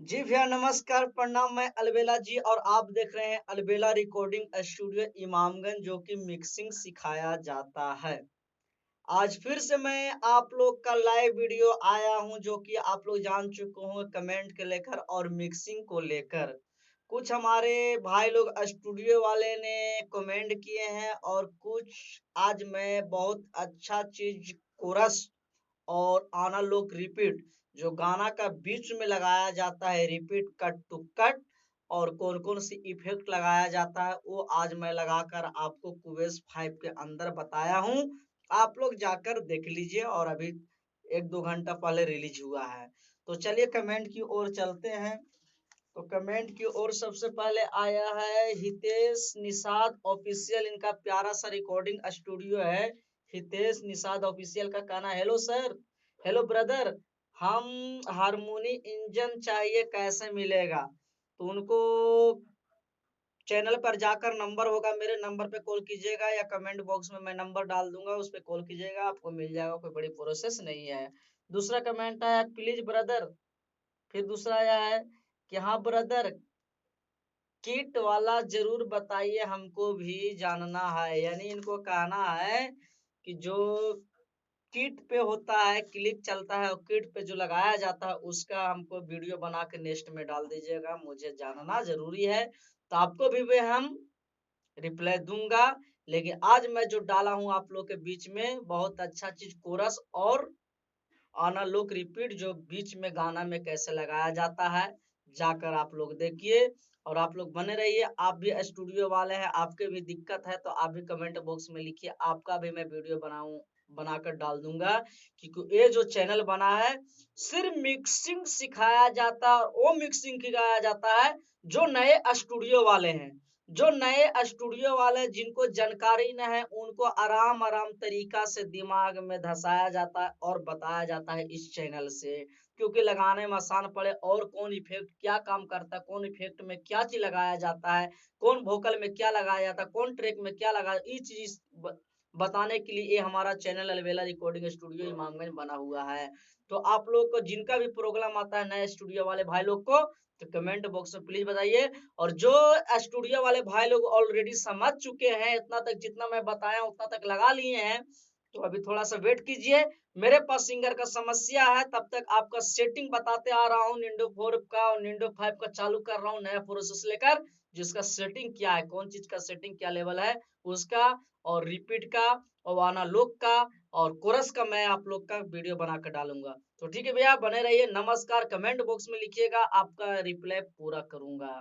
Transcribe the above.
जी भैया नमस्कार प्रणाम। मैं अलबेला जी और आप देख रहे हैं अलबेला रिकॉर्डिंग स्टूडियो इमामगंज, जो कि मिक्सिंग सिखाया जाता है। आज फिर से मैं आप लोग का लाइव वीडियो आया हूं, जो कि आप लोग जान चुके होंगे कमेंट के लेकर और मिक्सिंग को लेकर। कुछ हमारे भाई लोग स्टूडियो वाले ने कमेंट किए हैं और कुछ आज मैं बहुत अच्छा चीज कोरस और आना रिपीट जो गाना का बीच में लगाया जाता है, रिपीट कट टू कट, और कौन कौन सी इफेक्ट लगाया जाता है वो आज मैं लगाकर आपको कुबेस 5 के अंदर बताया हूँ। आप लोग जाकर देख लीजिए और अभी 1-2 घंटा पहले रिलीज हुआ है। तो चलिए कमेंट की ओर चलते हैं। तो कमेंट की ओर सबसे पहले आया है हितेश निषाद ऑफिशियल, इनका प्यारा सा रिकॉर्डिंग स्टूडियो है। हितेश निषाद ऑफिशियल का कहना, हेलो सर, हेलो ब्रदर, हम हारमोनी इंजन चाहिए, कैसे मिलेगा? तो उनको चैनल पर जाकर नंबर होगा, मेरे नंबर पे कॉल कीजिएगा या कमेंट बॉक्स में मैं नंबर डाल दूंगा, उस पे कॉल कीजिएगा, आपको मिल जाएगा, कोई बड़ी प्रोसेस नहीं है। दूसरा कमेंट आया, प्लीज ब्रदर। फिर दूसरा आया है कि हाँ ब्रदर, किट वाला जरूर बताइए, हमको भी जानना है। यानी इनको कहना है कि जो किट पे होता है, क्लिक चलता है और किट पे जो लगाया जाता है उसका हमको वीडियो बना के नेक्स्ट में डाल दीजिएगा, मुझे जानना जरूरी है। तो आपको भी हम रिप्लाई दूंगा। लेकिन आज मैं जो डाला हूं आप लोग के बीच में बहुत अच्छा चीज, कोरस और आना लोक रिपीट जो बीच में गाना में कैसे लगाया जाता है, जाकर आप लोग देखिए और आप लोग बने रहिए। आप भी स्टूडियो वाले हैं, आपके भी दिक्कत है तो आप भी कमेंट बॉक्स में लिखिए, आपका भी मैं वीडियो बनाकर डाल दूंगा। क्योंकि ये जो चैनल बना है सिर्फ मिक्सिंग सिखाया जाता है, वो मिक्सिंग सिखाया जाता है जो नए स्टूडियो वाले हैं। जो नए स्टूडियो वाले जिनको जानकारी न है उनको आराम आराम तरीका से दिमाग में धसाया जाता है और बताया जाता है इस चैनल से, क्योंकि लगाने में आसान पड़े। और कौन इफेक्ट क्या काम करता है, कौन इफेक्ट में क्या चीज लगाया जाता है, कौन वोकल में क्या लगाया जाता है, कौन ट्रैक में क्या लगाया, ये चीज बताने के लिए ये हमारा चैनल अलबेला रिकॉर्डिंग स्टूडियो इमामगंज बना हुआ है। तो आप लोग को जिनका भी प्रोग्राम आता है नए स्टूडियो वाले भाई लोग को, तो कमेंट बॉक्स में प्लीज बताइए। और जो स्टूडियो वाले भाई लोग ऑलरेडी समझ चुके हैं, इतना तक जितना मैं बताया उतना तक लगा लिए हैं, तो अभी थोड़ा सा वेट कीजिए। मेरे पास सिंगर का समस्या है, तब तक आपका सेटिंग बताते आ रहा हूँ। निंडो 4 का और निंडो 5 का चालू कर रहा हूँ नया प्रोसेस लेकर, जिसका सेटिंग क्या है, कौन चीज का सेटिंग क्या लेवल है उसका, और रिपीट का और वाना लोक का और कोरस का मैं आप लोग का वीडियो बनाकर डालूंगा। तो ठीक है भैया, बने रहिए। नमस्कार, कमेंट बॉक्स में लिखिएगा, आपका रिप्लाई पूरा करूंगा।